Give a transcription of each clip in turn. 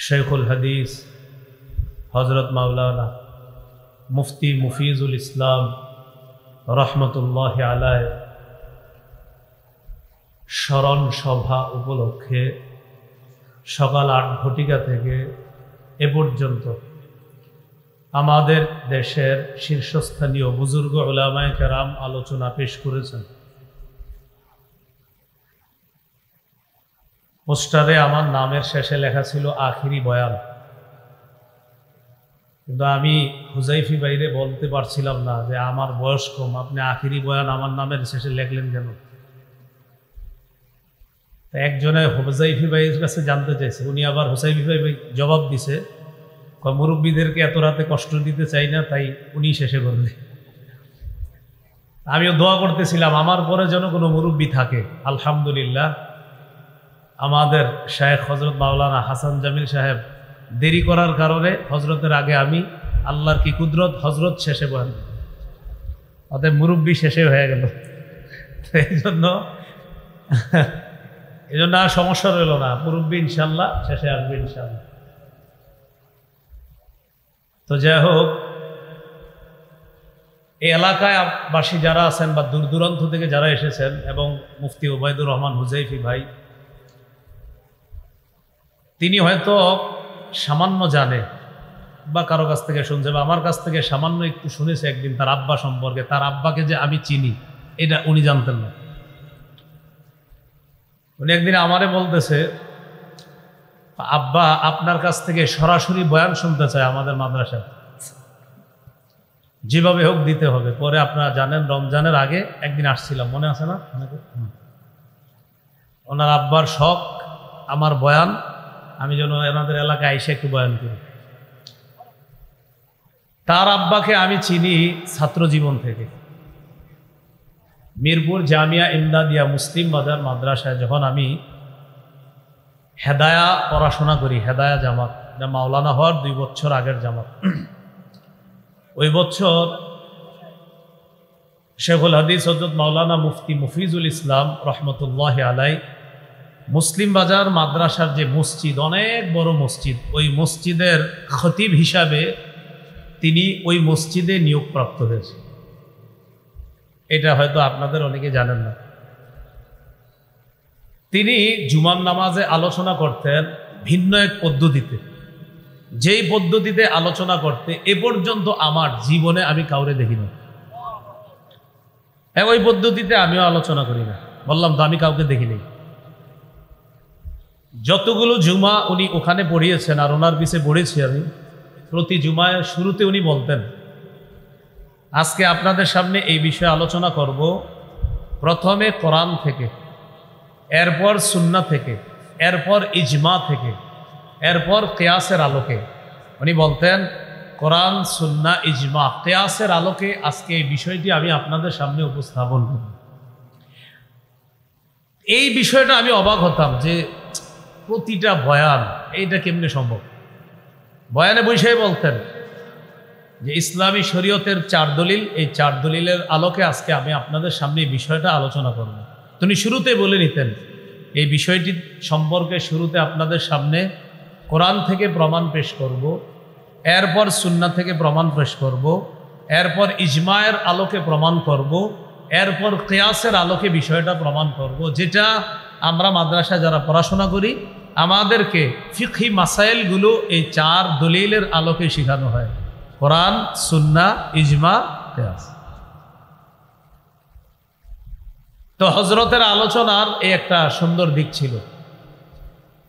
शेखुल हदीस हज़रत मौलाना मुफ्ती मुफीजुल इस्लाम रहमतुल्लाहि अलैहि স্মরণ সভা উপলক্ষে সকাল ৮ ঘটিকা থেকে এ পর্যন্ত আমাদের দেশের শীর্ষস্থানীয় বুজুর্গ উলামায়ে কেরাম আলোচনা পেশ করেছেন। পোস্টারে আমার নামের শেষে লেখা ছিল আখিরি বয়ান, কিন্তু আমি হুজাইফি বাইরে বলতে পারছিলাম না যে আমার বয়স কম, আপনি আখিরি বয়ান আমার নামের শেষে লেখলেন কেন? একজনে হুজাইফি ভাইয়ের কাছে জানতে চাইছে, উনি আবার হুজাইফি ভাই জবাব দিছে, মুরব্বীদেরকে এত রাতে কষ্ট দিতে চাই না, তাই উনি শেষে বললে। আমিও দোয়া করতেছিলাম আমার পরে যেন কোনো মুরব্বী থাকে। আলহামদুলিল্লাহ আমাদের শায়েখ হযরত মাওলানা হাসান জামিল সাহেব দেরি করার কারণে হজরতের আগে আমি, আল্লাহর কি কুদরত, হজরত শেষে বলেন, অতএব মুরব্বী শেষে হয়ে গেল। এই জন্য আর সমস্যা রইল না, মুরব্বী ইনশাল্লাহ শেষে আসবে ইনশাল্লাহ। তো যাই হোক, এই এলাকায় বাসী যারা আছেন বা দূর দূরান্ত থেকে যারা এসেছেন, এবং মুফতি ওবায়দুর রহমান হুজাইফি ভাই, তিনি হয়তো সামান্য জানে বা কারো কাছ থেকে শুনছে বা আমার কাছ থেকে সামান্য একটু শুনেছে একদিন তার আব্বা সম্পর্কে। তার আব্বাকে যে আমি চিনি এটা উনি জানতেন না। উনি একদিন আমারে বলতেছে, আব্বা আপনার কাছ থেকে সরাসরি বয়ান শুনতে চায় আমাদের মাদ্রাসায়, যেভাবে হোক দিতে হবে। পরে আপনারা জানেন রমজানের আগে একদিন আসছিলাম, মনে আছে না? ওনার আব্বার শখ আমার বয়ান, আমি যেন এনাদের এলাকায় এসে একটু বয়ান করি। তার আব্বাকে আমি চিনি ছাত্র জীবন থেকে। মিরপুর জামিয়া ইমদাদিয়া মুসলিম বাজার মাদ্রাসায় যখন আমি হেদায়া পড়াশোনা করি, হেদায়া জামাত, যা মাওলানা হওয়ার 2 বছর আগের জামাত, ওই বছর শেখুল হাদিস হযরত মাওলানা মুফতি মুফিজুল ইসলাম রহমতুল্লাহি আলাইহি মুসলিম বাজার মাদ্রাসার যে মসজিদ, অনেক বড় মসজিদ, ওই মসজিদের খতিব হিসাবে তিনি ওই মসজিদে নিয়োগপ্রাপ্ত হয়েছে। এটা হয়তো আপনাদের অনেকে জানেন না। তিনি জুমার নামাজে আলোচনা করতেন ভিন্ন এক পদ্ধতিতে, যেই পদ্ধতিতে আলোচনা করতে এ পর্যন্ত আমার জীবনে আমি কাউরে দেখিনি। ওই পদ্ধতিতে আমিও আলোচনা করি না, বললাম তো আমি কাউকে দেখিনি। যতগুলো জুমা উনি ওখানে পড়িয়েছেন আর ওনার পিছে পড়েছি আমি, প্রতি জুমায় শুরুতে উনি বলতেন, আজকে আপনাদের সামনে এই বিষয়ে আলোচনা করব প্রথমে কোরআন থেকে, এরপর সুন্নাহ থেকে, এরপর ইজমা থেকে, এরপর কিয়াসের আলোকে। উনি বলতেন কোরআন, সুন্নাহ, ইজমা, কিয়াসের আলোকে আজকে এই বিষয়টি আমি আপনাদের সামনে উপস্থাপন করব। এই বিষয়টা আমি অবাক হতাম যে প্রতিটা বয়ান এইটা কেমনে সম্ভব। বয়ানে বৈশাই বলতেন যে ইসলামী শরীয়তের 4 দলিল, এই 4 দলিলের আলোকে আজকে আমি আপনাদের সামনে এই বিষয়টা আলোচনা করব। তিনি শুরুতে বলে নিতেন এই বিষয়টি সম্পর্কে, শুরুতে আপনাদের সামনে কোরআন থেকে প্রমাণ পেশ করব, এরপর সুন্নাহ থেকে প্রমাণ পেশ করব, এরপর ইজমায়ের আলোকে প্রমাণ করব, এরপর কিয়াসের আলোকে বিষয়টা প্রমাণ করব। যেটা আমরা মাদ্রাসায় যারা পড়াশোনা করি আমাদেরকে ফিকহি মাসাইলগুলো এই 4 দলিলের আলোকে শেখানো হয়, কোরআন, সুন্নাহ, ইজমা, কিয়াস। তো হযরতের আলোচনার এই একটা সুন্দর দিক ছিল।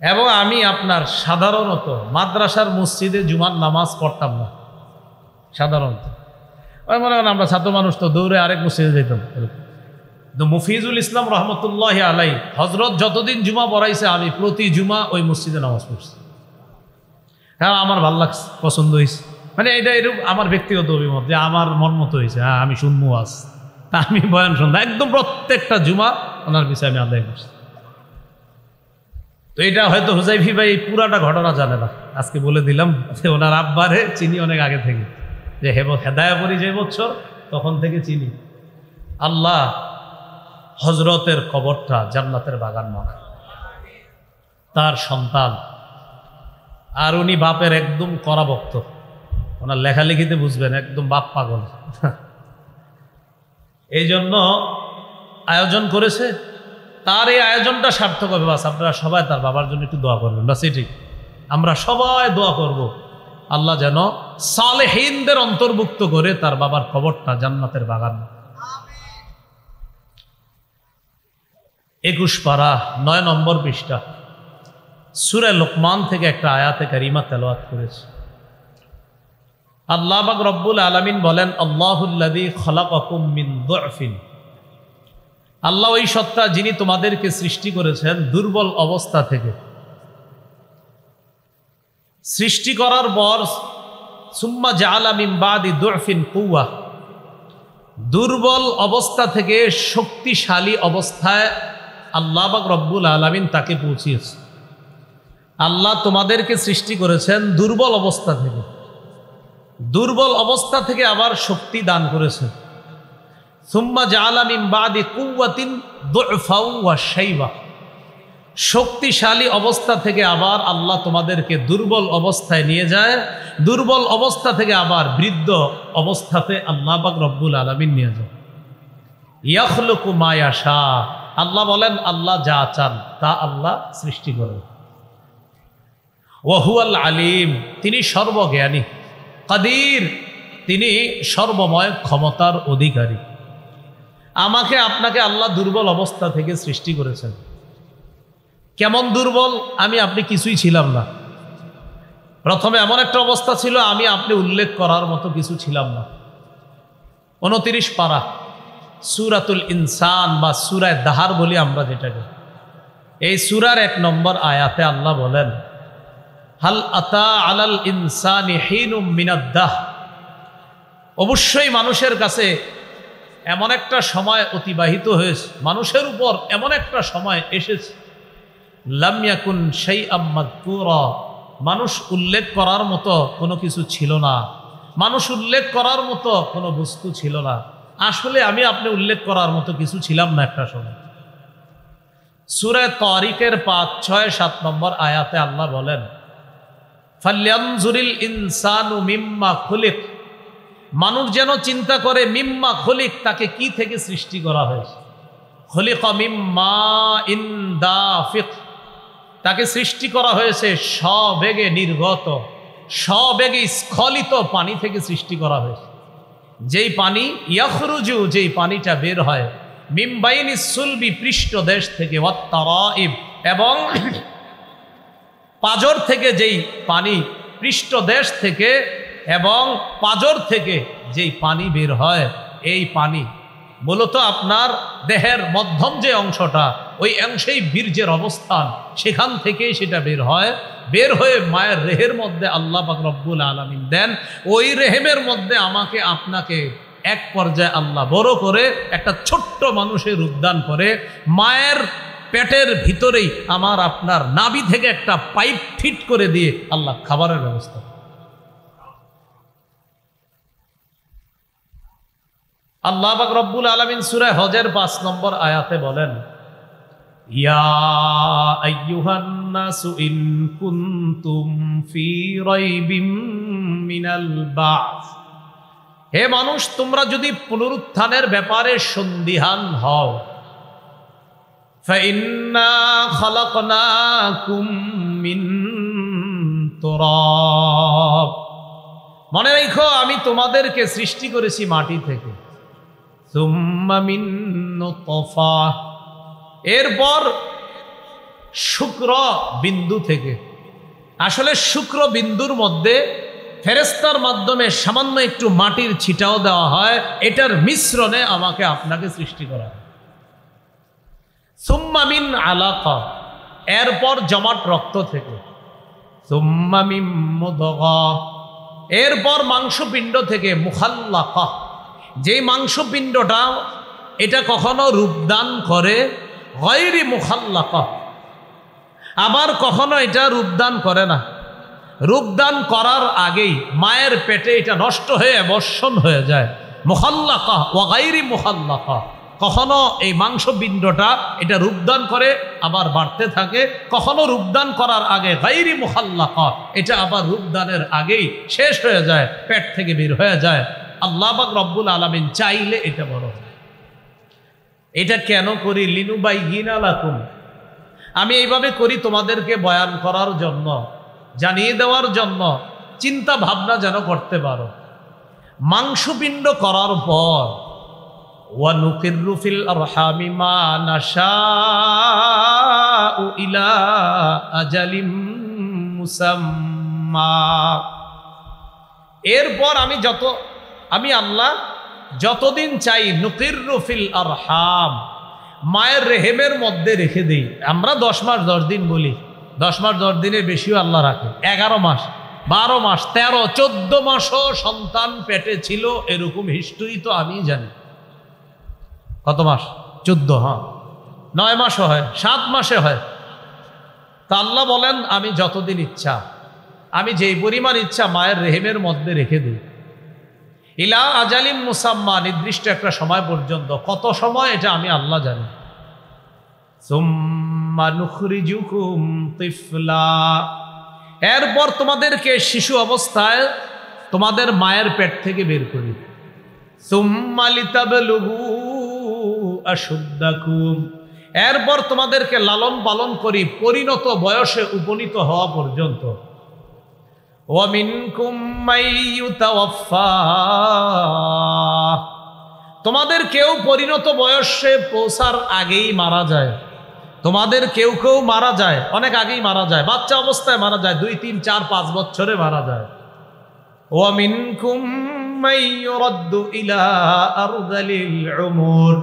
এবং আমি আপনার সাধারণত মাদ্রাসার মসজিদে জুমার নামাজ পড়তাম না, সাধারণত মনে করেন আমরা ছাত্র মানুষ তো দৌড়ে আরেক মসজিদে যেতাম। তো মুফিজুল ইসলাম রহমতুল্লাহি আলাইহি হজরত যতদিন জুমা পড়াইছে আমি প্রতি জুমা ওই মসজিদে নামাজ পড়ছি। হ্যাঁ, আমার ভালো লাগছে, পছন্দ হয়েছে, মানে এটা এরকম আমার ব্যক্তিগত অভিমত যে আমার মন মতো হয়েছে। হ্যাঁ, আমি শুনবো আজ, আমি বয়ান শুনবো, একদম প্রত্যেকটা জুমা ওনার পিছিয়ে আমি আদায় করছি। তো এটা হয়তো হুজাইফি ভাই পুরাটা ঘটনা জানে না, আজকে বলে দিলাম যে ওনার আব্বারে চিনি অনেক আগে থেকে, যে হেদায়া পড়ি যে বছর তখন থেকে চিনি। আল্লাহ হজরতের কবরটা জান্নাতের বাগান বানায়, তার সন্তান আর উনি বাপের একদম কড়া ভক্ত, ওনার লেখালেখিতে বুঝবেন একদম বাপ পাগল। এই জন্য আয়োজন করেছে, তার এই আয়োজনটা সার্থক হবে। বাস আপনারা সবাই তার বাবার জন্য একটু দোয়া করবেন, বাস এটি আমরা সবাই দোয়া করব, আল্লাহ যেন সালেহীনদের অন্তর্ভুক্ত করে তার বাবার কবরটা জান্নাতের বাগান। 21 পারা 9 নম্বর পৃষ্ঠা সূরা লোকমান থেকে একটা আয়াতে কারিমা তেলাওয়াত করেছে। আল্লাহ পাক রব্বুল আলামিন বলেন, আল্লাহুল্লাযী খালাকাকুম মিন দু'ফিন, আল্লাহ ওই সত্তা যিনি তোমাদেরকে সৃষ্টি করেছেন দুর্বল অবস্থা থেকে। সৃষ্টি করার পর সুম্মা জাআলা মিন বাদি দু'ফিন কুওয়া, দুর্বল অবস্থা থেকে শক্তিশালী অবস্থায় আল্লাহ পাক রব্বুল আলামিন তাকে পৌঁছিয়েছে। আল্লাহ তোমাদেরকে সৃষ্টি করেছেন দুর্বল অবস্থা থেকে, দুর্বল অবস্থা থেকে আবার শক্তি দান করেছেন। সুম্মা জাআলা মিন বাদি কুওয়াতিন দু'ফাও ওয়া শাইবা, শক্তিশালী অবস্থা থেকে আবার আল্লাহ তোমাদেরকে দুর্বল অবস্থায় নিয়ে যায়, দুর্বল অবস্থা থেকে আবার বৃদ্ধ অবস্থাতে আল্লাহ পাক রব্বুল আলামিন নিয়ে যায়। ইয়াখলুকু মা ইয়াশা, আল্লাহ বলেন আল্লাহ যা চান তা আল্লাহ সৃষ্টি করেন। ওয়া হুয়াল আলিম, তিনি সর্বজ্ঞানী। কাদির, তিনি সর্বময় ক্ষমতার অধিকারী। আমাকে আপনাকে আল্লাহ দুর্বল অবস্থা থেকে সৃষ্টি করেছেন। কেমন দুর্বল? আমি আপনি কিছুই ছিলাম না। প্রথমে এমন একটা অবস্থা ছিল আমি আপনি উল্লেখ করার মতো কিছু ছিলাম না। 29 পারা সূরাতুল ইনসান বা সূরা দাহার বলি আমরা যেটাকে, এই সূরার 1 নম্বর আয়াতে আল্লাহ বলেন, হাল আতা আলাল ইনসানি হিনুম মিনাদ দাহ, অবশ্যই মানুষের কাছে এমন একটা সময় অতিবাহিত হয়েছে, মানুষের উপর এমন একটা সময় এসেছে, লাম ইয়াকুন শাইআম মাযকুরা, মানুষ উল্লেখ করার মতো কোনো কিছু ছিল না, মানুষ উল্লেখ করার মতো কোনো বস্তু ছিল না। আসলে আমি আপনি উল্লেখ করার মতো কিছু ছিলাম না একটা সময়। সূরা তারিকের 5, 6, 7 নম্বর আয়াতে আল্লাহ বলেন, ফালয়ানজুরিল ইনসানু মিম্মা খুলিক, মানুষ যেন চিন্তা করে মিম্মা খুলিক, তাকে কি থেকে সৃষ্টি করা হয়েছে। খুলিকা মিম্মা ইন দাফিক, তাকে সৃষ্টি করা হয়েছে সবেগে নির্গত, সবেগে স্খলিত পানি থেকে সৃষ্টি করা হয়েছে। যেই পানি ইয়াখরুজু, যেই পানিটা বের হয়, মিন বাইনিস সুলবি, পৃষ্ঠ দেশ থেকে, ওয়াত তারাইব, এবং পাজর থেকে যেই পানি, পৃষ্ঠ দেশ থেকে এবং পাজর থেকে যেই পানি বের হয়, এই পানি মূলত আপনার দেহের মধ্যম যে অংশটা, ওই অংশেই বীর্যের অবস্থান, সেখান থেকেই সেটা বের হয়। বের হয়ে মায়ের রেহের মধ্যে আল্লাহ পাক রব্বুল আলামিন দেন, ওই রেহেমের মধ্যে আমাকে আপনাকে এক পর্যায়ে আল্লাহ বড় করে একটা ছোট্ট মানুষের রূপদান করে মায়ের পেটের ভিতরেই আমার আপনার নাভি থেকে একটা পাইপ ফিট করে দিয়ে আল্লাহ খাবারের ব্যবস্থা। আল্লাহ পাক রব্বুল আলামিন সূরা হজের 5 নম্বর আয়াতে বলেন, ইয়া আইয়ুহান নাসু ইন কুনতুম ফি রাইবিম মিনাল বা'স, হে মানুষ তোমরা যদি পুনরুত্থানের ব্যাপারে সন্দিহান হও, ফাইন্না খালাকনাকুম মিন তুরাব, মনে রেখো আমি তোমাদেরকে সৃষ্টি করেছি মাটি থেকে, সুম্মা মিন নুতফা, এরপর শুক্র বিন্দু থেকে। আসলে শুক্র বিন্দুর মধ্যে ফেরেশতার মাধ্যমে সামান্য একটু মাটির ছিটাও দেওয়া হয়, এটার মিশ্রণে আমাকে আপনাকে সৃষ্টি করা হয়। সুম্মা মিন আলাকা, এরপর জমাট রক্ত থেকে, সুম্মা মিন মুদগা, এরপর মাংসপিণ্ড থেকে, মুখাল্লাকা, যেই মাংসপিণ্ডটা এটা কখনো রূপদান করে, গায়রি মুখাল্লাকা, আবার কখনো এটা রূপদান করে না। রূপদান করার আগেই মায়ের পেটে এটা নষ্ট হয়ে বর্ষণ হয়ে যায়। মুখাল্লাকা ওয়া গায়রি মুখাল্লাকা, কখনো এই মাংসপিণ্ডটা এটা রূপদান করে আবার বাড়তে থাকে, কখনো রূপদান করার আগে গায়রি মুখাল্লাকা, এটা আবার রূপদানের আগেই শেষ হয়ে যায়, পেট থেকে বের হয়ে যায়। আল্লাহ পাক রব্বুল আলামিন চাইলে এটা বড় হয়। এটা কেন করি? লিনুবাইয়িনা লাকুম, আমি এইভাবে করি তোমাদেরকে বয়ান করার জন্য, জানিয়ে দেওয়ার জন্য, চিন্তা ভাবনা যেন করতে পারো। মাংসপিণ্ড করার পর ওয়ানুকিররু ফিল আরহামি মা নাশাউ ইলা আজালিম মুসাম্মা, এরপর আমি আল্লাহ যতদিন চাই নুকিররু ফিল আরহাম, মায়ের রেহেমের মধ্যে রেখে দেই। আমরা 10 মাস 10 দিন বলি, 10 মাস 10 দিনের বেশিও আল্লাহ রাখে। 11 মাস 12 মাস 13 14 মাসও সন্তান পেটে ছিল, এরকম হিস্ট্রি তো আমি জানি। কত মাস? 14, হ্যাঁ 9 মাসও হয়, 7 মাসে হয়। তা আল্লাহ বলেন আমি যতদিন ইচ্ছা, আমি যেই পরিমাণ ইচ্ছা মায়ের রেহেমের মধ্যে রেখে দিই। ইলা আজালিম মুসাম্মা, নির্দিষ্ট একটা সময় পর্যন্ত। কত সময় এটা আমি আল্লাহ জানি। সুম্মা নুখরিজুকুম তিফলা, এরপর তোমাদেরকে শিশু অবস্থায় তোমাদের মায়ের পেট থেকে বের করি। সুম্মা লিতাবলুগু আশুদ্দাকুম, এরপর তোমাদেরকে লালন পালন করি পরিণত বয়সে উপনীত হওয়া পর্যন্ত। ওয়ামিনকুম মাইয়ুতাওয়াফা, তোমাদের কেউ পরিণত বয়সে পৌঁছার আগেই মারা যায়। তোমাদের কেউ কেউ মারা যায় অনেক আগেই মারা যায়, বাচ্চা অবস্থায় মারা যায়, 2, 3, 4, 5 বছরে মারা যায়। ওয়ামিনকুম মাইয়ুরাদ্দু ইলা আরযালিল উমুর,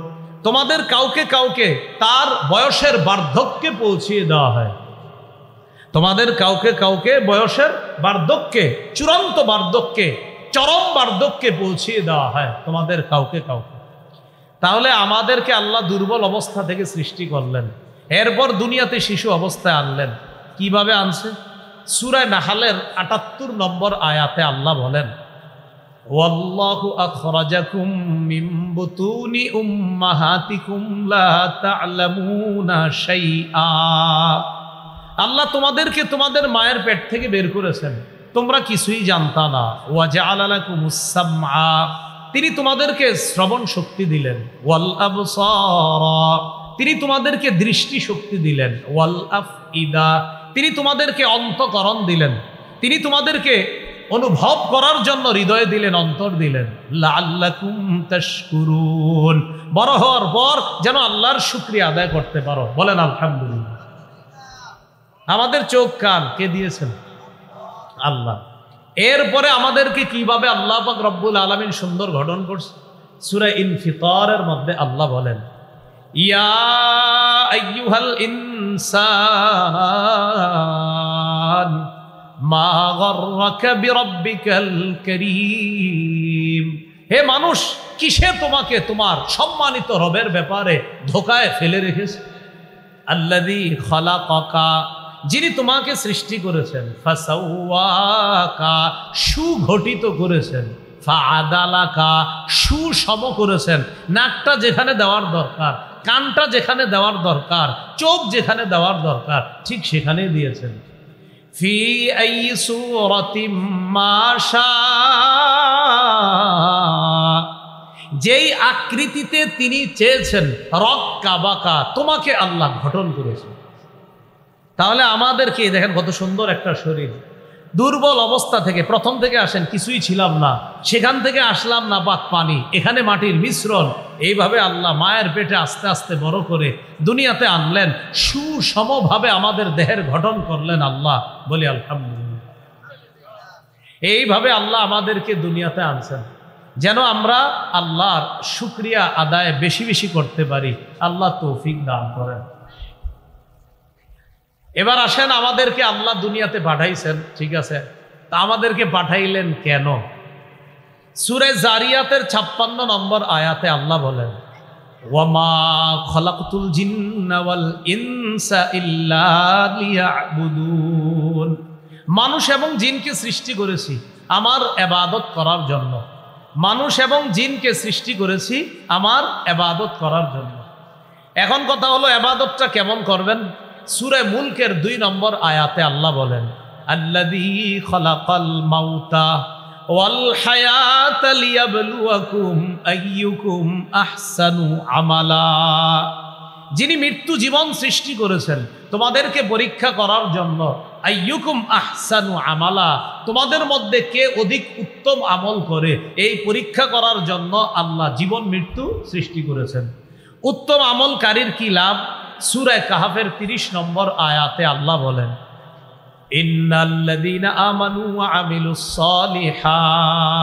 তোমাদের কাউকে কাউকে তার বয়সের বার্ধক্যে পৌঁছিয়ে দেওয়া হয়। তোমাদের কাউকে কাউকে বয়সের বার্ধক্যে, চূড়ান্ত বার্ধক্যে, চরম বার্ধক্যে পৌঁছিয়ে দেওয়া হয় তোমাদের কাউকে কাউকে। তাহলে আমাদেরকে আল্লাহ দুর্বল অবস্থা থেকে সৃষ্টি করলেন, এরপর দুনিয়াতে শিশু অবস্থায় আনলেন। কিভাবে আনছে? সূরা নাহলের ৭৮ নম্বর আয়াতে আল্লাহ বলেন, ওয়াল্লাহু আখরাজাকুম মিন বুতুনি উম্মাহাতিকুম লা তা'লামুনা শাইআ, আল্লাহ তোমাদেরকে তোমাদের মায়ের পেট থেকে বের করেছেন, তোমরা কিছুই জানতা না। ওয়া জাআলা লাকুমুস সামআ, তিনি তোমাদেরকে শ্রবণ শক্তি দিলেন। ওয়াল আবসারা, তিনি তোমাদেরকে দৃষ্টি শক্তি দিলেন। ওয়াল আফইদা, তিনি তোমাদেরকে অন্তঃকরণ দিলেন। তিনি তোমাদেরকে অনুভব করার জন্য হৃদয় দিলেন, অন্তর দিলেন। লাআল্লাকুম তাশকুরুন, বড় হওয়ার পর যেন আল্লাহর শুকরিয়া আদায় করতে পারো। বলেন আলহামদুলিল্লাহ। আমাদের চোখ কান কে দিয়েছেন? আল্লাহ। এরপরে আমাদেরকে কিভাবে আল্লাহ পাক রব্বুল আলামিন সুন্দর গঠন করছে, সূরা ইনফিতারের মধ্যে আল্লাহ বলেন, ইয়া আইয়ুহাল ইনসান মা গররাকা বিরাব্বিকাল কারীম, হে মানুষ কিসে তোমাকে তোমার সম্মানিত রবের ব্যাপারে ধোকায় ফেলে রেখেছে? আল্লাযী খালাকাকা, যিনি তোমাকে সৃষ্টি করেছেন। ফাসাওয়াকা, সুগঠিত করেছেন। ফাআদালাকা, সুসম করেছেন। নাকটা যেখানে দেওয়ার দরকার, কানটা যেখানে দেওয়ার দরকার, চোখ যেখানে দেওয়ার দরকার, ঠিক সেখানেই দিয়েছেন। ফি আই সূরাতিম মা শাআ, যেই আকৃতিতে তিনি চেয়েছেন, রক্কা বাকা, তোমাকে আল্লাহ গঠন করেছেন। তাহলে আমাদেরকে দেখেন কত সুন্দর একটা শরীর, দুর্বল অবস্থা থেকে প্রথম থেকে আসেন, কিছুই ছিলাম না, সেখান থেকে আসলাম না পাক পানি, এখানে মাটির মিশ্রণ, এইভাবে আল্লাহ মায়ের পেটে আস্তে আস্তে বড় করে দুনিয়াতে আনলেন, সুসমভাবে আমাদের দেহের গঠন করলেন আল্লাহ। বলি আলহামদুলিল্লাহ। এইভাবে আল্লাহ আমাদেরকে দুনিয়াতে আনছেন যেন আমরা আল্লাহর শুকরিয়া আদায় বেশি বেশি করতে পারি। আল্লাহ তৌফিক দান করেন। এবার আসেন, আমাদেরকে আল্লাহ দুনিয়াতে পাঠাইছেন, ঠিক আছে, তা আমাদেরকে পাঠাইলেন কেন? সূরা জারিয়াতের 56 নম্বর আয়াতে আল্লাহ বলেন, ওয়ামা খলাকতুল জিন্না ওয়াল ইনসা ইল্লা লিয়াবুদুন, মানুষ এবং জিনকে সৃষ্টি করেছি আমার ইবাদত করার জন্য। মানুষ এবং জিনকে সৃষ্টি করেছি আমার ইবাদত করার জন্য। এখন কথা হলো ইবাদতটা কেমন করবেন? সূরা মুলকের 2 নম্বর আয়াতে আল্লাহ বলেন, আল্লাযী খালাকাল মাউতা ওয়াল হায়াতা লিয়াবলুয়াকুম আইয়ুকুম আহসানু আমালা। যিনি মৃত্যু জীবন সৃষ্টি করেছেন তোমাদেরকে পরীক্ষা করার জন্য, আইয়ুকুম আহসানু আমালা, তোমাদের মধ্যে কে অধিক উত্তম আমল করে, এই পরীক্ষা করার জন্য আল্লাহ জীবন মৃত্যু সৃষ্টি করেছেন। উত্তম আমলকারীর কি লাভ? সূরা কাহফের 30 নম্বর আয়াতে আল্লাহ বলেন, ইন্নাল্লাযীনা আমানু ওয়া আমিলুস সালিহাত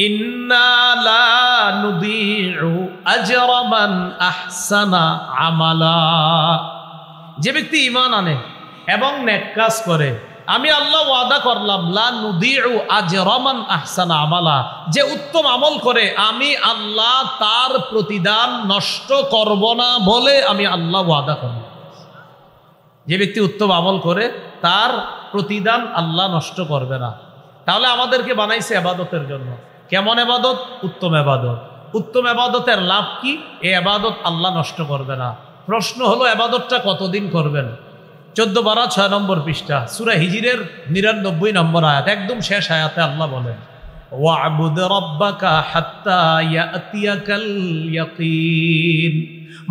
ইন্না লা নুদিউ আজরা মান আহসানা আমালা। যে ব্যক্তি ঈমান আনে এবং নেক কাজ করে, আমি আল্লাহ ওয়াদা করলাম লা নুদিউ আজরা মান আহসানা আমালা, যে উত্তম আমল করে আমি আল্লাহ তার প্রতিদান নষ্ট করব না বলে আমি আল্লাহ ওয়াদা করলাম। যে ব্যক্তি উত্তম আমল করে তার প্রতিদান আল্লাহ নষ্ট করবে না। তাহলে আমাদেরকে বানাইছে ইবাদতের জন্য। কেমন ইবাদত? উত্তম ইবাদত। উত্তম ইবাদতের লাভ কি? এই ইবাদত আল্লাহ নষ্ট করবে না। প্রশ্ন হলো ইবাদতটা কতদিন করবেন? 14 পারা 6 নম্বর পৃষ্ঠা সূরা হিজরের 99 নম্বর আয়াত, একদম শেষ আয়াতে আল্লাহ বলেন, ওয়া'বুদ রাব্বাকা হাত্তা ইয়াতিয়াকাল ইয়াকিন।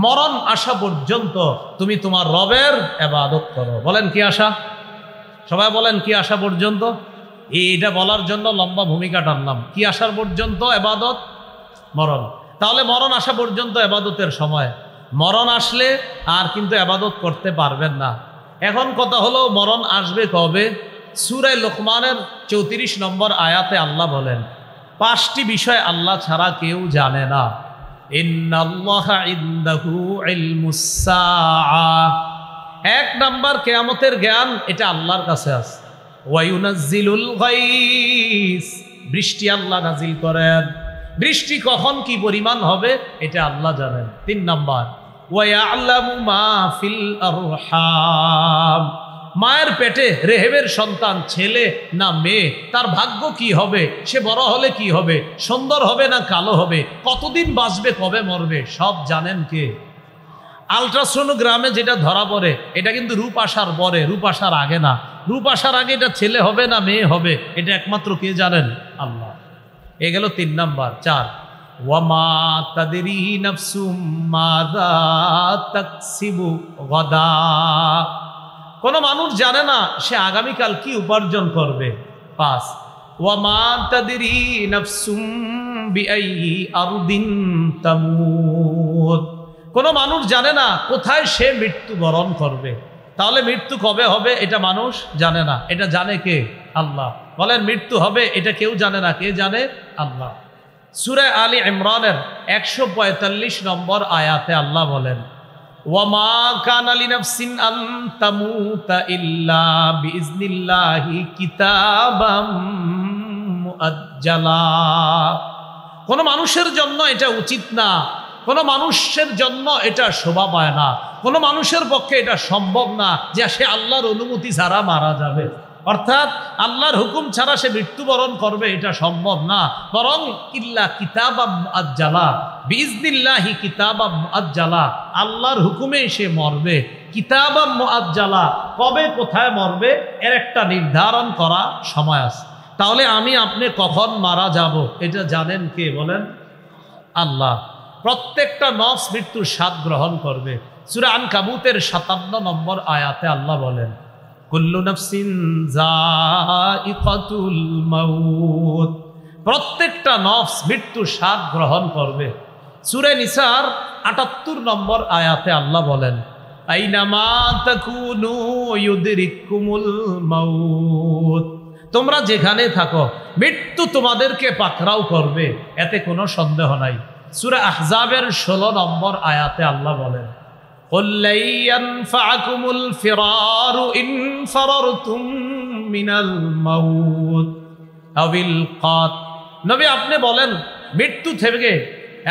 মরণ আসা পর্যন্ত তুমি তোমার রবের ইবাদত করো। বলেন কি আশা? সবাই বলেন কি আসা পর্যন্ত? এইটা বলার জন্য লম্বা ভূমিকা টানলাম। কি আসার পর্যন্ত ইবাদত? মরণ। তাহলে মরণ আসা পর্যন্ত ইবাদতের সময়। মরণ আসলে আর কিন্তু ইবাদত করতে পারবেন না। এখন কথা হলো মরণ আসবে কবে? সূরা লোকমানের 34 নম্বর আয়াতে আল্লাহ বলেন, 5টি বিষয় আল্লাহ ছাড়া কেউ জানে না। ইন্নাল্লাহা ইনদাহু ইলমুস সাআ। 1 নাম্বার কিয়ামতের জ্ঞান, এটা আল্লাহর কাছে আছে। ওয়ায়ুনাজ্জিলুল গায়স, বৃষ্টি আল্লাহ নাজিল করেন। বৃষ্টি কখন কি পরিমাণ হবে এটা আল্লাহ জানেন। 3 নাম্বার ওয়ায়ালামু মা ফিল আরহাম, মায়ের পেটে রেহেবের সন্তান ছেলে না মেয়ে, তার ভাগ্য কি হবে, সে বড় হলে কি হবে, সুন্দর হবে না কালো হবে, কতদিন বাঁচবে, কবে মরবে, সব জানেন কে? আলট্রাসোনোগ্রামে যেটা ধরা পড়ে এটা কিন্তু রূপ আসার পরে, রূপ আসার আগে না। রূপ আসার আগে এটা ছেলে হবে না মেয়ে হবে এটা একমাত্র কে জানেন? আল্লাহ। এ গেল 3 নাম্বার। 4 ওয়ামা তাদরি নাফসুম মাযা তাকসিবু গাদা, কোন মানুষ জানে না সে আগামীকাল কি উপার্জন করবে। 5 ওয়ামা তাদরি নাফসুম বিআইয়ি আরদিন তামুত, কোন মানুষ জানে না কোথায় সে মৃত্যুবরণ করবে। তাহলে মৃত্যু কবে হবে এটা মানুষ জানে না, এটা জানে কে? আল্লাহ। বলেন মৃত্যু হবে এটা কেউ জানে না, কে জানে? আল্লাহ। সূরা আলী ইমরানের 145 নম্বর আয়াতে আল্লাহ বলেন, ওয়ামা কানা লিনাফসিন আন তামুতা ইল্লা বিইজনিল্লাহি কিতাবাম মুআজ্জালা, কোন মানুষের জন্য এটা উচিত না, কোন মানুষের জন্য এটা শোভা পায় না, কোন মানুষের পক্ষে এটা সম্ভব না যে সে আল্লাহর অনুমতি ছাড়া মারা যাবে, অর্থাৎ আল্লাহর হুকুম ছাড়া সে মৃত্যুবরণ করবে, এটা সম্ভব না। বরং ইল্লা কিতাবাম মুআজ্জালা, বিইজনিল্লাহি কিতাবাম মুআজ্জালা, আল্লাহর হুকুমে সে মরবে। কিতাবাম মুআজ্জালা, কবে কোথায় মরবে এর একটা নির্ধারণ করা সময় আছে। তাহলে আমি আপনি কখন মারা যাব এটা জানেন কে? বলেন আল্লাহ। প্রত্যেকটা নফস মৃত্যুর স্বাদ গ্রহণ করবে। সূরা আনকাবুতের 57 নম্বর আয়াতে আল্লাহ বলেন, কুল্লু নাফসিন যায়িকাতুল মাউত, প্রত্যেকটা নফস মৃত্যুর স্বাদ গ্রহণ করবে। সূরা নিসার 78 নম্বর আয়াতে আল্লাহ বলেন, আইনামা তাকুনু ইউদরিকুমুল মাউত, তোমরা যেখানে থাকো মৃত্যু তোমাদেরকে পাকড়াও করবে, এতে কোনো সন্দেহ নাই। সূরা আহজাবের 16 নম্বর আয়াতে আল্লাহ বলেন, قُلْ لَن يَنفَعَكُمُ الْفِرَارُ إِنْ فَرَرْتُمْ مِنَ الْمَوْتِ أَوِ الْقَتْلِ, নবী আপনি বলেন মৃত্যু থেকে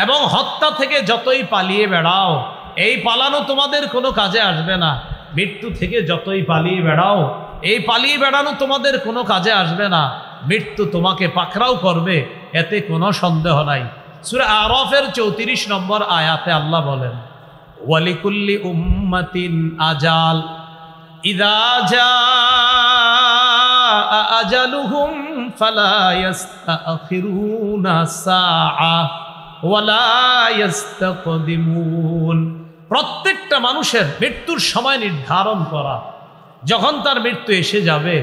এবং হত্যা থেকে যতই পালিয়ে বেড়াও, এই পালানো তোমাদের কোনো কাজে আসবে না। মৃত্যু থেকে যতই পালিয়ে বেড়াও, এই পালিয়ে বেড়ানো তোমাদের কোনো কাজে আসবে না। মৃত্যু তোমাকে পাকড়াও করবে, এতে কোনো সন্দেহ নাই। সূরা আরাফের 34 নম্বর আয়াতে আল্লাহ বলেন, ওয়ালিকুল্লি উম্মাতিন আজাল ইযা জাআ আজালুহুম ফালা ইস্তাখিরুনা সাআ ওয়ালা ইস্তাকদিমুন। প্রত্যেকটা মানুষের মৃত্যুর সময় নির্ধারণ করা। যখন তার মৃত্যু এসে যাবে,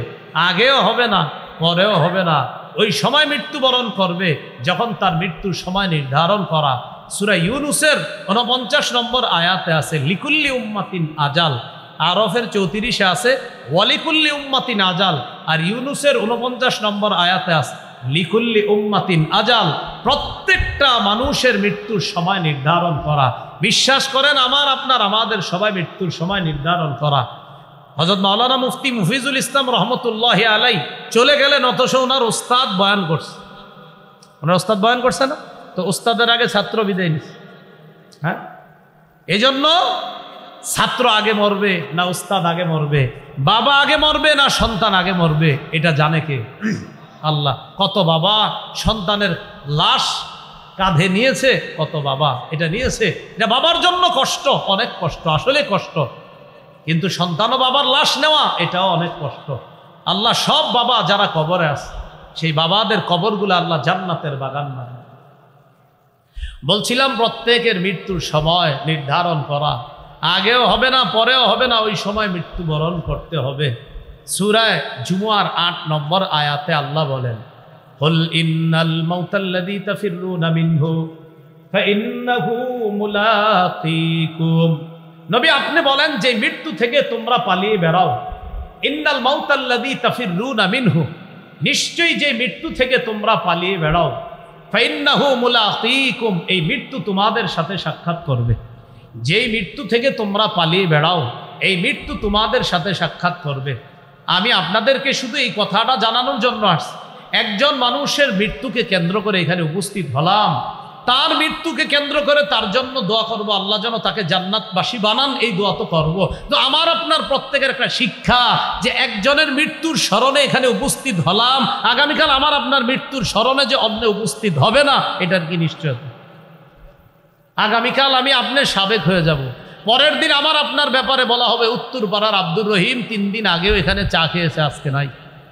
আগেও হবে না পরেও হবে না, ওই সময় মৃত্যুবরণ করবে যখন তার মৃত্যুর সময় নির্ধারণ করা। সূরা ইউনূসের 49 নম্বর আয়াতে আছে লিকুল্লি উম্মাতিন আজাল, আরফের 34-এ আছে ওয়ালিকুল্লি উম্মাতিন আজাল, আর ইউনূসের 49 নম্বর আয়াতে আছে লিকুল্লি উম্মাতিন আজাল। প্রত্যেকটা মানুষের মৃত্যুর সময় নির্ধারণ করা। বিশ্বাস করেন আমার আপনার আমাদের সবাই মৃত্যুর সময় নির্ধারণ করা। হযরত মাওলানা মুফতি মুফিজুল ইসলাম রহমতুল্লাহি আলাই চলে গেলেন, অথচ ওনার ওস্তাদ বয়ান করছে। ওনার ওস্তাদ বয়ান করছে না, তো ওস্তাদের আগে ছাত্র বিদায় নিচ্ছে। হ্যাঁ, এই জন্য ছাত্র আগে মরবে না ওস্তাদ আগে মরবে, বাবা আগে মরবে না সন্তান আগে মরবে, এটা জানে কে? আল্লাহ। কত বাবা সন্তানের লাশ কাঁধে নিয়েছে, কত বাবা এটা নিয়েছে, এটা বাবার জন্য কষ্ট, অনেক কষ্ট, আসলে কষ্ট। কিন্তু সন্তান ও বাবার লাশ নেওয়া এটাও অনেক কষ্ট। আল্লাহ সব বাবা যারা কবরে আছে সেই বাবাদের কবরগুলো আল্লাহ জান্নাতের বাগান বানায়। বলছিলাম প্রত্যেকের মৃত্যুর সময় নির্ধারণ করা। আগেও হবে না পরেও হবে না, ওই সময় মৃত্যুবরণ করতে হবে। সূরা জুমুয়ার 8 নম্বর আয়াতে আল্লাহ বলেন, কুল ইন্নাল মাউতাল্লাযী তাফিররুনা মিনহু ফাইন্নাহু মুলাকীকুম। নবী আপনি বলেন যে মৃত্যু থেকে তোমরা পালিয়ে বেড়াও। ইন্নাল মাউতাল্লাযী তাফিররুনা মিনহু, নিশ্চয়ই যে মৃত্যু থেকে তোমরা পালিয়ে বেড়াও, ফাইন্নাহু মুলাকীকুম, এই মৃত্যু তোমাদের সাথে সাক্ষাৎ করবে। যেই মৃত্যু থেকে তোমরা পালিয়ে বেড়াও এই মৃত্যু তোমাদের সাথে সাক্ষাৎ করবে। আমি আপনাদেরকে শুধু এই কথাটা জানানোর জন্য আসছি। একজন মানুষের মৃত্যুকে কেন্দ্র করে এখানে উপস্থিত হলাম, তার মৃত্যুকে কেন্দ্র করে তার জন্য দোয়া করব, আল্লাহ যেন তাকে জান্নাতবাসী বানান, এই দোয়া তো করব। তো আমার আপনার প্রত্যেকের একটা শিক্ষা যে একজনের মৃত্যুর স্মরণে এখানে উপস্থিত হলাম, আগামীকাল আমার আপনার মৃত্যুর স্মরণে যে অন্য উপস্থিত হবে না, এটার কি নিশ্চয়তা? আগামীকাল আমি আপনার সাবেক হয়ে যাব, পরের দিন আমার আপনার ব্যাপারে বলা হবে উত্তরপাড়ার আব্দুর রহিম 3 দিন আগেও এখানে চা খেয়েছে, আজকে নাই,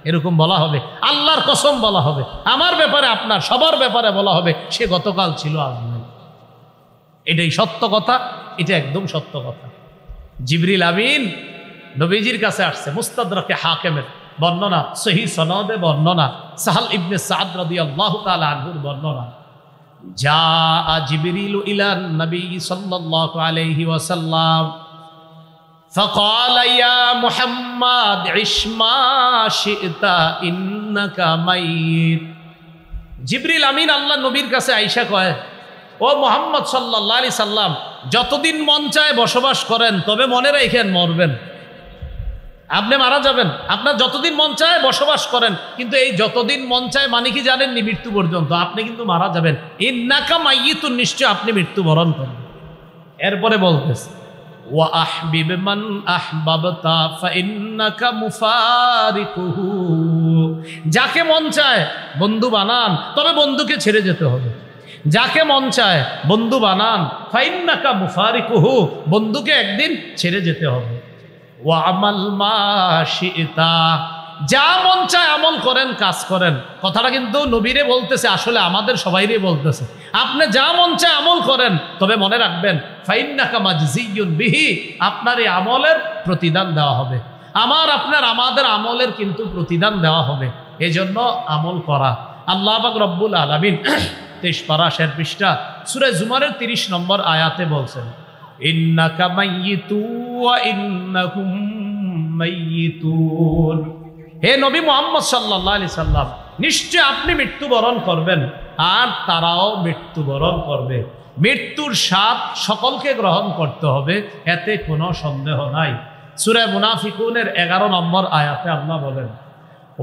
এরকম বলা হবে। আল্লাহর কসম বলা হবে, আমার ব্যাপারে আপনার সবার ব্যাপারে বলা হবে সে গতকাল ছিল আজ নাই। এটাই সত্য কথা, এটা একদম সত্য কথা। জিবরিল আমিন নবীজির কাছে আসছে, মুস্তাদরাকে হাকিমের বর্ণনা, সহিহ সনদে বর্ণনা, সাহাল ইবনে সাদ রাদিয়াল্লাহু তাআলা আনহুর বর্ণনা, যা জিবরিল ইলান নবী সাল্লাল্লাহু আলাইহি ওয়াসাল্লাম فقال يا محمد عش ما شئت انك ميت। জিবরিল আমিন আল্লাহ নবীর কাছে আয়েশা কয়, ও মুহাম্মদ সাল্লাল্লাহু আলাইহি সাল্লাম, যতদিন মন চায় বসবাস করেন, তবে মনে রাখেন মরবেন, আপনি মারা যাবেন। আপনার যতদিন মন চায় বসবাস করেন, কিন্তু এই যতদিন মন চায় মানে কি জানেননি? মৃত্যু পর্যন্ত। আপনি কিন্তু মারা যাবেন। ইন্নাকা মাইয়িতুন, নিশ্চয় আপনি মৃত্যুবরণ করবেন। এরপরে বলতেছে ওয়া আহবিব মান আহবাবতা ফাইন্নাকা মুফারিকুহু, যাকে মন চায় বন্ধু বানান, তবে বন্ধুকে ছেড়ে যেতে হবে। যাকে মন চায় বন্ধু বানান, ফাইন্নাকা মুফারিকুহু, বন্ধুকে একদিন ছেড়ে যেতে হবে। ওয়া আমাল মা শিতা, যা মন চায় আমল করেন, কাজ করেন। কথাটা কিন্তু নবীরে বলতেছে, আসলে আমাদের সবাইরে বলতেছে। আপনি যা মন চায় আমল করেন, তবে মনে রাখবেন ফাইন্নাকা মাজজিয়ুন বিহি, আপনার এই আমলের প্রতিদান দেওয়া হবে। আপনার আমাদের আমলের কিন্তু প্রতিদান দেওয়া হবে। এজন্য আমল করা। আল্লাহ পাক রব্বুল আলামিন 23 পারা 6 পৃষ্ঠা সূরা জুমারের 30 নম্বর আয়াতে বলছেন, ইন্নাকা মাইয়িতু ওয়া ইন্নাহুম মাইয়িতুন। হে নবী মুহাম্মদ সাল্লাল্লাহু আলাইহি সাল্লাম, নিশ্চয় আপনি মৃত্যুবরণ করবেন আর তারাও মৃত্যুবরণ করবে। মৃত্যুর স্বাদ সকলকে গ্রহণ করতে হবে, এতে কোনো সন্দেহ নাই। সূরা মুনাফিকুনের 11 নম্বর আয়াতে আল্লাহ বলেন,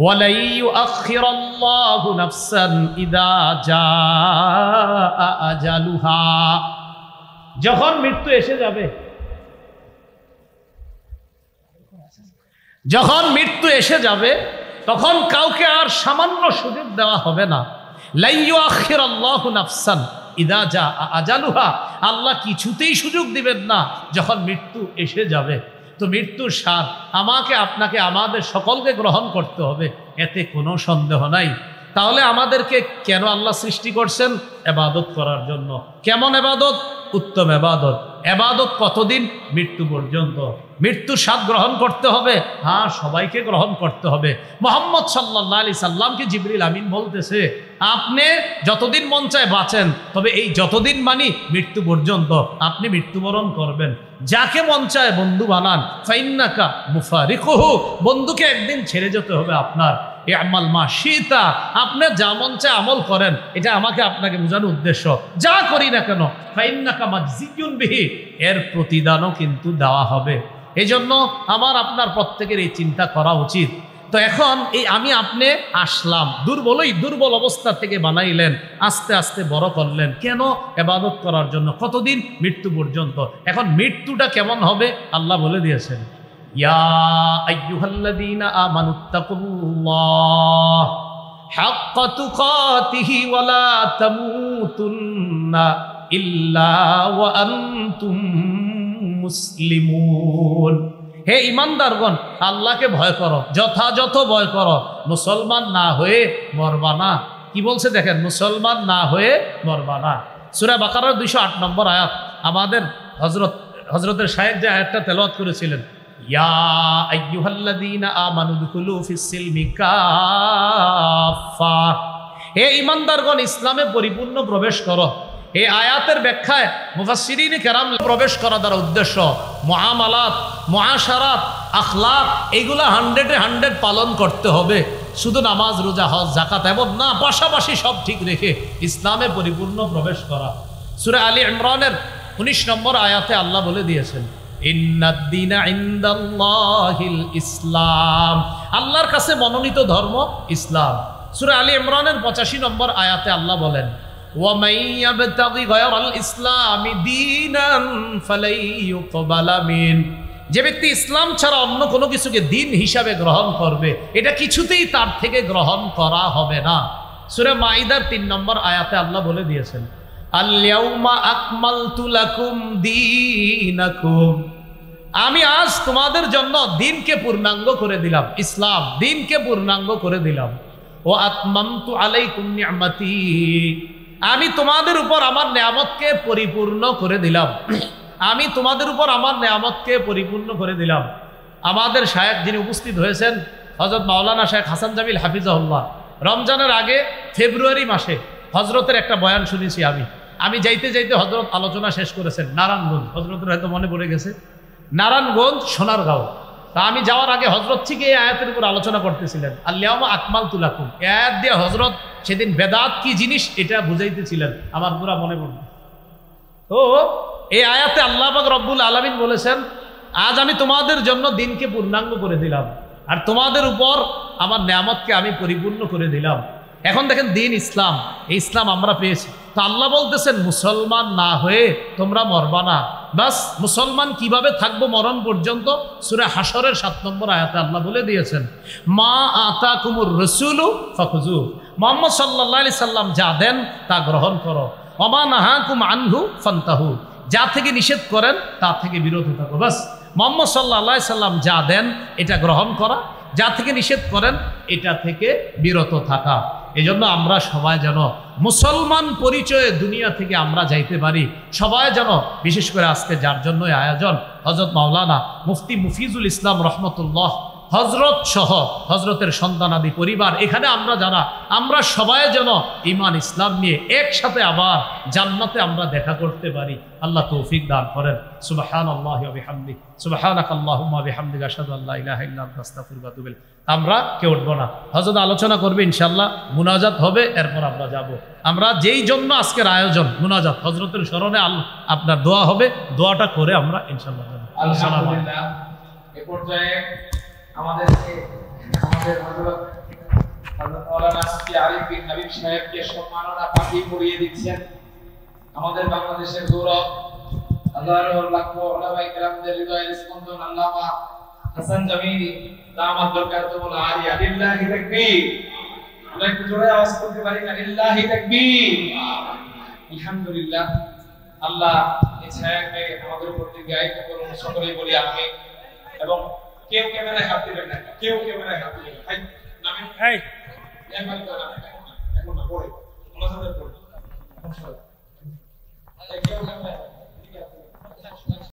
ওয়ালা ইউআখিরাল্লাহু নাফসান ইযা জাআ আজালুহা, যখন মৃত্যু এসে যাবে, যখন মৃত্যু এসে যাবে তখন কাউকে আর সামান্য সুযোগ দেওয়া হবে না। লা ইউআখিরাল্লাহু নাফসান ইযা জাআ আজালুহা, আল্লাহ কিছুতেই সুযোগ দিবেন না যখন মৃত্যু এসে যাবে। তো মৃত্যুর স্বাদ আমাকে আপনাকে আমাদের সকলকে গ্রহণ করতে হবে, এতে কোনো সন্দেহ নাই। তাহলে আমাদেরকে কেন আল্লাহ সৃষ্টি করছেন? ইবাদত করার জন্য। কেমন ইবাদত? উত্তম ইবাদত। ইবাদত কতদিন? মৃত্যু পর্যন্ত। মৃত্যুর স্বাদ গ্রহণ করতে হবে, হ্যাঁ সবাইকে গ্রহণ করতে হবে। মুহাম্মদ সাল্লাল্লাহু আলাইহি সাল্লামকে জিবরিল আমিন বলতেছে, আপনি যতদিন মন চায় বাঁচেন, তবে এই যতদিন মানি মৃত্যু পর্যন্ত আপনি মৃত্যুবরণ করবেন। যাকে মন চায় বন্ধু বানান, ফাইন্নাকা মুফারিকুহু, বন্ধুকে একদিন ছেড়ে যেতে হবে আপনার। আমাল মা শিতা, আপনি যা মন চায় আমল করেন, এটা আমাকে আপনাকে বোঝানোর উদ্দেশ্য। যা করি না কেন ফাইন্নাকা মাজজিয়ুন বিহি, এর প্রতিদানও কিন্তু দেওয়া হবে। এই জন্য আমার আপনার প্রত্যেকের এই চিন্তা করা উচিত। তো এখন এই আমি আপনি আসলাম দুর্বল অবস্থা থেকে বানাইলেন, আস্তে আস্তে বড় করলেন, কেন? ইবাদত করার জন্য। কতদিন? মৃত্যু পর্যন্ত। এখন মৃত্যুটা কেমন হবে আল্লাহ বলে দিয়েছেন, ইয়া আইয়ুহাল্লাযীনা আমানুত্তাকুল্লাহ হাক্কা তুকাতিহি ওয়া লা তামুতুন্না ইল্লা ওয়া আনতুম মুসলিমুন। হে ঈমানদারগণ, আল্লাহকে ভয় করো, যথাযথ ভয় করো, মুসলমান না হয়ে মরবা না। কি বলছে দেখেন, মুসলমান না হয়ে মরবা না। সূরা বাকারার 208 নম্বর আয়াত। আমাদের হযরতের শায়েখ যে আয়াতটা তেলাওয়াত করেছিলেন, ইয়া আইয়ুহাল্লাযীনা আমানু দুখুলু ফিস-সিলমি কাফা, হে ঈমানদারগণ ইসলামে পরিপূর্ণ প্রবেশ করো। এই আয়াতের ব্যাখ্যায় মুফাসসিরিন কেরাম প্রবেশ করা দ্বারা উদ্দেশ্য মুআমালাত, মুআশারাত, আখলাক, এগুলা 100-100 পালন করতে হবে। শুধু নামাজ, রোজা, হজ, যাকাত এমন না, পাশাপাশি সব ঠিক রেখে ইসলামে পরিপূর্ণ প্রবেশ করা। সূরা আলী ইমরানের 19 নম্বর আয়াতে আল্লাহ বলে দিয়েছেন, ইন্নাদ-দীনা ইনদাল্লাহিল ইসলাম, আল্লাহর কাছে মনোনীত ধর্ম ইসলাম। সূরা আলী ইমরানের 85 নম্বর আয়াতে আল্লাহ বলেন, وَمَن يَبْتَغِ غَيْرَ الْإِسْلَامِ دِينًا فَلَن يُقْبَلَ مِنْهُ, যে ব্যক্তি ইসলাম ছাড়া অন্য কোনো কিছুকে দিন হিসাবে গ্রহণ করবে, এটা কিছুতেই তার থেকে গ্রহণ করা হবে না। সূরা মাইদার 3 নম্বর আয়াতে আল্লাহ বলে দিয়েছেন, আল-ইয়াউমা আকমালতু লাকুম দীনাকুম, আমি আজ তোমাদের জন্য দিনকে পূর্ণাঙ্গ করে দিলাম, ইসলাম দিনকে পূর্ণাঙ্গ করে দিলাম। ও আতমামতু আলাইকুম নি'মাতি, আমি তোমাদের উপর আমার নেয়ামতকে পরিপূর্ণ করে দিলাম। আমি তোমাদের উপর আমার নেয়ামতকে পরিপূর্ণ করে দিলাম। আমাদের শায়েখ যিনি উপস্থিত হয়েছেন, হযরত মাওলানা শেখ হাসান জামিল হাফিজাহুল্লাহ, রমজানের আগে ফেব্রুয়ারি মাসে হযরতের একটা বয়ান শুনেছি আমি যাইতে যাইতে হযরত আলোচনা শেষ করেছেন নারায়ণগঞ্জ, হযরতের হয়তো মনে পড়ে গেছে, নারায়ণগঞ্জ সোনারগাঁও। তা আমি যাওয়ার আগে হযরত থেকে এই আয়াতের উপর আলোচনা করতেছিলেন, আল-ইয়াউমা আকমালতু লাকুম, এই আয়াত দিয়ে হযরত সেদিন বেদাত কি জিনিস এটা বুঝাইতেছিলেন, আমার পুরা মনে পড়বে। তো এই আয়াতে আল্লাহ পাক রব্বুল আলামিন বলেছেন, আজ আমি তোমাদের জন্য দিনকে পূর্ণাঙ্গ করে দিলাম, আর তোমাদের উপর আমার নেয়ামতকে আমি পরিপূর্ণ করে দিলাম। এখন দেখেন দিন ইসলাম, এই ইসলাম আমরা পেয়েছি। তো আল্লাহ বলতেছেন, মুসলমান না হয়ে তোমরা মরবা না। বাস মুসলমান কিভাবে থাকবো মরণ পর্যন্ত? সূরা হাশরের 7 নম্বর আয়াতে আল্লাহ বলে দিয়েছেন, মা আতাকুমুর রাসূলু ফাখুযু, মুহাম্মদ সাল্লাল্লাহু আলাইহি সাল্লাম যা দেন তা গ্রহণ করো, ওয়া মা নাহাকুম আনহু ফান্তাহু, যা থেকে নিষেধ করেন তা থেকে বিরত থাকো। বাস মুহাম্মদ সাল্লাল্লাহু আলাইহি সাল্লাম যা দেন এটা গ্রহণ করা, যা থেকে নিষেধ করেন এটা থেকে বিরত থাকা। এজন্য আমরা সবাই যেন মুসলমান পরিচয়ে দুনিয়া থেকে আমরা যাইতে পারি। সবাই যেন, বিশেষ করে আজকে যার জন্য আয়োজন, হযরত মাওলানা মুফতি মুফিজুল ইসলাম রহমতুল্লাহ, হযরত সহ হযরতের সন্তানাদি পরিবার, এখানে আমরা যারা, আমরা সবাই যেন ঈমান ইসলাম নিয়ে একসাথে আবার জান্নাতে আমরা দেখা করতে পারি। আল্লাহ তৌফিক দান করেন। সুবহানাল্লাহি ওয়া বিহামদিহি, সুবহানাকাল্লাহুম্মা ওয়া বিহামদিকা আশহাদু আল্লা ইলাহা ইল্লা আনতা আস্তাগফিরুকা ওয়া আতুবু ইলাইক। আমরা কেউ উঠবো না, হযরত আলোচনা করবে ইনশাআল্লাহ, মুনাজাত হবে, এরপর আমরা যাব। আমরা যেই জন্য আজকের আয়োজন মুনাজাত, হযরতের স্মরণে আপনার দোয়া হবে, দোয়াটা করে আমরা ইনশাআল্লাহ যাব। আলহামদুলিল্লাহ। এই পর্যায়ে আমাদের হযরত মাওলানা মুফতি আরিফ বিন হাবিব সাহেবকে সম্মাননা পাখি পরিয়ে দিচ্ছেন। আমাদের বাংলাদেশের গৌরব, হাজারো লাখো উলামায়ে কেরামদের হৃদয়ের স্পন্দন আল্লামা হাসান জামিল দামাত বরকাতুল আলিয়া, লিল্লাহি তাকবীর। আমরা একটু জোরে আওয়াজ করতে পারি না? লিল্লাহি তাকবীর। আলহামদুলিল্লাহ। আল্লাহ এই ছায়াকে আমাদের উপর দীর্ঘায়িত করুন, সকলেই বলি আমিন। এবং কেউ ক্যামেরায় হাত দিবেন না, কেউ ক্যামেরায় হাত দিবেন না। ভাই নামেন, এই একবার তো নামেন, এখন না পড়ে মোনাজাতের পড়ে, এখন সবাই কেউ ক্যামেরায়